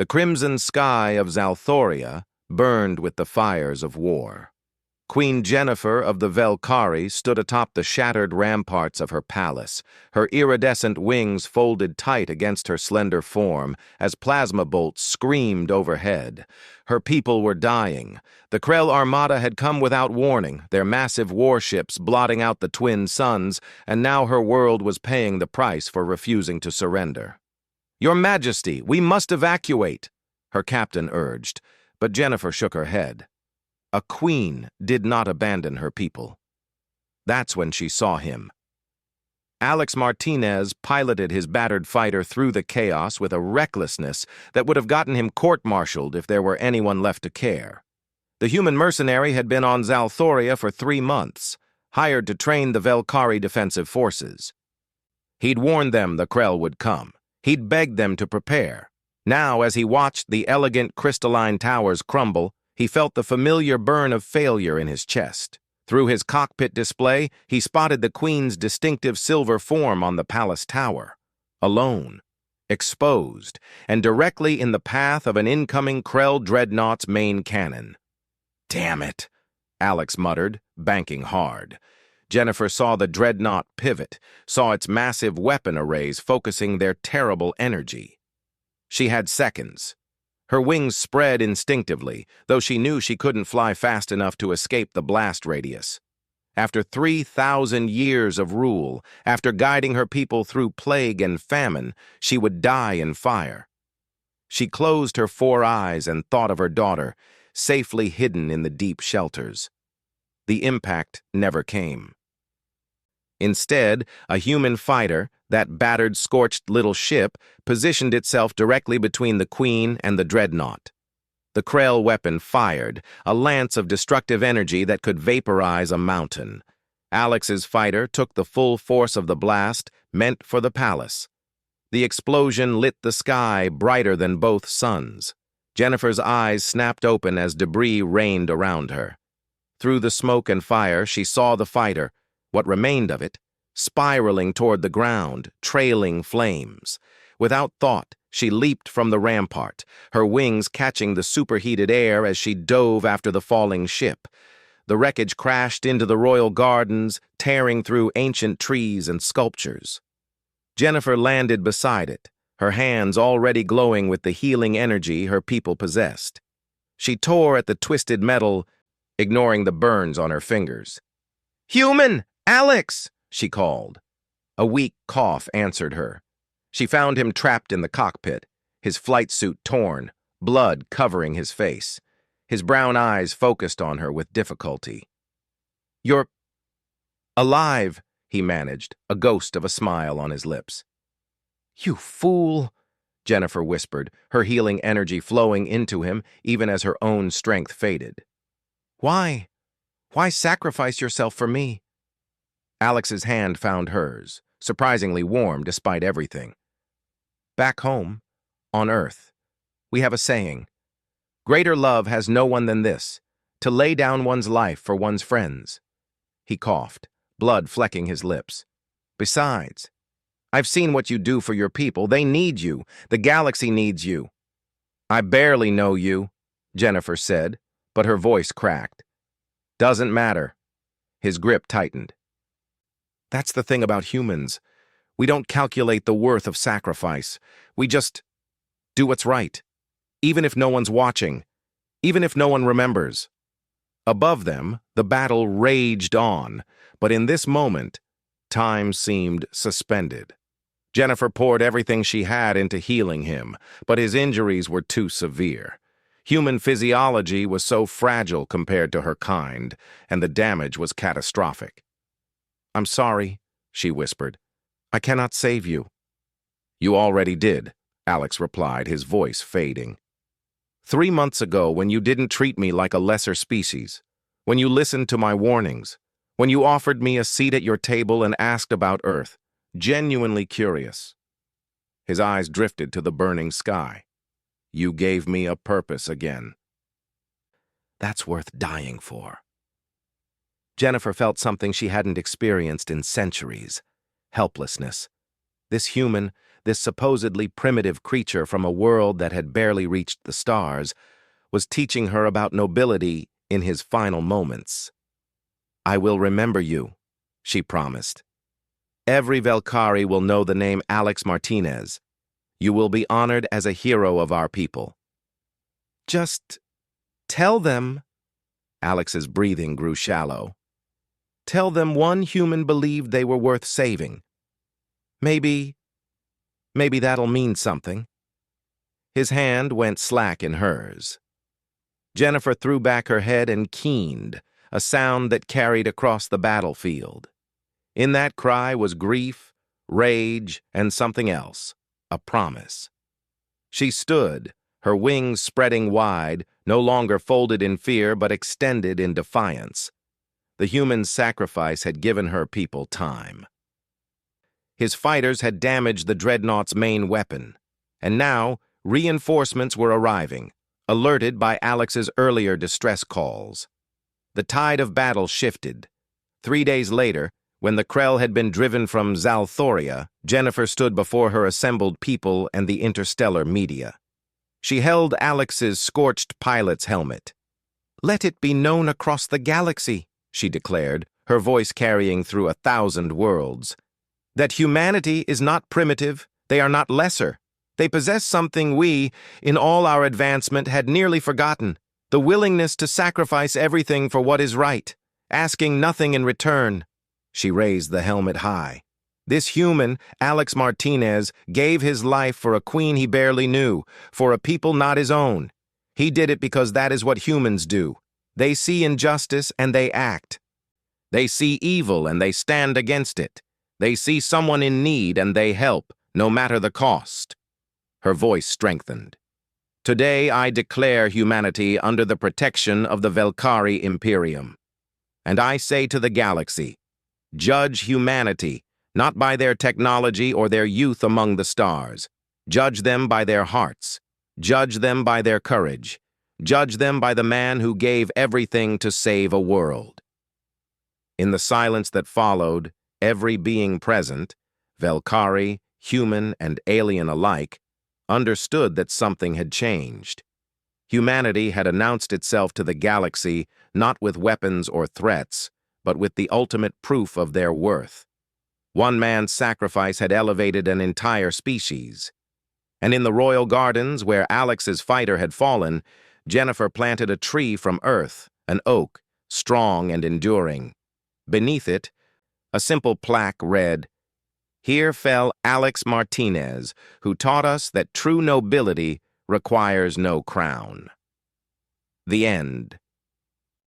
The crimson sky of Zalthoria burned with the fires of war. Queen Jennifer of the Velkari stood atop the shattered ramparts of her palace, her iridescent wings folded tight against her slender form as plasma bolts screamed overhead. Her people were dying. The Krell Armada had come without warning, their massive warships blotting out the twin suns, and now her world was paying the price for refusing to surrender. "Your Majesty, we must evacuate," her captain urged, but Jennifer shook her head. A queen did not abandon her people. That's when she saw him. Alex Martinez piloted his battered fighter through the chaos with a recklessness that would have gotten him court-martialed if there were anyone left to care. The human mercenary had been on Zalthoria for 3 months, hired to train the Velkari defensive forces. He'd warned them the Krell would come. He'd begged them to prepare. Now, as he watched the elegant crystalline towers crumble, he felt the familiar burn of failure in his chest. Through his cockpit display, he spotted the Queen's distinctive silver form on the palace tower. Alone, exposed, and directly in the path of an incoming Krell dreadnought's main cannon. "Damn it," Alex muttered, banking hard. Jennifer saw the dreadnought pivot, saw its massive weapon arrays focusing their terrible energy. She had seconds. Her wings spread instinctively, though she knew she couldn't fly fast enough to escape the blast radius. After 3,000 years of rule, after guiding her people through plague and famine, she would die in fire. She closed her 4 eyes and thought of her daughter, safely hidden in the deep shelters. The impact never came. Instead, a human fighter, that battered, scorched little ship, positioned itself directly between the Queen and the dreadnought. The Krell weapon fired, a lance of destructive energy that could vaporize a mountain. Alex's fighter took the full force of the blast, meant for the palace. The explosion lit the sky brighter than both suns. Jennifer's eyes snapped open as debris rained around her. Through the smoke and fire, she saw the fighter, what remained of it, spiraling toward the ground, trailing flames. Without thought, she leaped from the rampart, her wings catching the superheated air as she dove after the falling ship. The wreckage crashed into the royal gardens, tearing through ancient trees and sculptures. Jennifer landed beside it, her hands already glowing with the healing energy her people possessed. She tore at the twisted metal, ignoring the burns on her fingers. "Human! Alex!" she called. A weak cough answered her. She found him trapped in the cockpit, his flight suit torn, blood covering his face. His brown eyes focused on her with difficulty. "You're alive," he managed, a ghost of a smile on his lips. "You fool," Jennifer whispered, her healing energy flowing into him even as her own strength faded. "Why? Why sacrifice yourself for me?" Alex's hand found hers, surprisingly warm despite everything. "Back home, on Earth, we have a saying. Greater love has no one than this, to lay down one's life for one's friends." He coughed, blood flecking his lips. "Besides, I've seen what you do for your people. They need you. The galaxy needs you." "I barely know you," Jennifer said, but her voice cracked. "Doesn't matter." His grip tightened. "That's the thing about humans. We don't calculate the worth of sacrifice. We just do what's right, even if no one's watching, even if no one remembers." Above them, the battle raged on, but in this moment, time seemed suspended. Jennifer poured everything she had into healing him, but his injuries were too severe. Human physiology was so fragile compared to her kind, and the damage was catastrophic. "I'm sorry," she whispered. "I cannot save you." "You already did," Alex replied, his voice fading. 3 months ago, when you didn't treat me like a lesser species, when you listened to my warnings, when you offered me a seat at your table and asked about Earth, genuinely curious." His eyes drifted to the burning sky. "You gave me a purpose again." That's worth dying for. Jennifer felt something she hadn't experienced in centuries. Helplessness. This human, this supposedly primitive creature from a world that had barely reached the stars, was teaching her about nobility in his final moments. "I will remember you," she promised. "Every Velkari will know the name Alex Martinez. You will be honored as a hero of our people." "Just tell them," Alex's breathing grew shallow. "Tell them one human believed they were worth saving. Maybe that'll mean something." His hand went slack in hers. Jennifer threw back her head and keened, a sound that carried across the battlefield. In that cry was grief, rage, and something else, a promise. She stood, her wings spreading wide, no longer folded in fear but extended in defiance. The human sacrifice had given her people time. His fighters had damaged the dreadnought's main weapon, and now reinforcements were arriving, alerted by Alex's earlier distress calls. The tide of battle shifted. 3 days later, when the Krell had been driven from Zalthoria, Jennifer stood before her assembled people and the interstellar media. She held Alex's scorched pilot's helmet. "Let it be known across the galaxy," she declared, her voice carrying through 1,000 worlds, "that humanity is not primitive, they are not lesser. They possess something we, in all our advancement, had nearly forgotten, the willingness to sacrifice everything for what is right, asking nothing in return." She raised the helmet high. This human, Alex Martinez, gave his life for a queen he barely knew, for a people not his own. He did it because that is what humans do. They see injustice and they act. They see evil and they stand against it. They see someone in need and they help, no matter the cost. Her voice strengthened. "Today I declare humanity under the protection of the Velkari Imperium. And I say to the galaxy, judge humanity, not by their technology or their youth among the stars. Judge them by their hearts. Judge them by their courage. Judge them by the man who gave everything to save a world." In the silence that followed, every being present, Velkari, human and alien alike, understood that something had changed. Humanity had announced itself to the galaxy not with weapons or threats, but with the ultimate proof of their worth. One man's sacrifice had elevated an entire species. And in the royal gardens where Alex's fighter had fallen, Jennifer planted a tree from earth, an oak, strong and enduring. Beneath it, a simple plaque read, "Here fell Alex Martinez, who taught us that true nobility requires no crown." The end.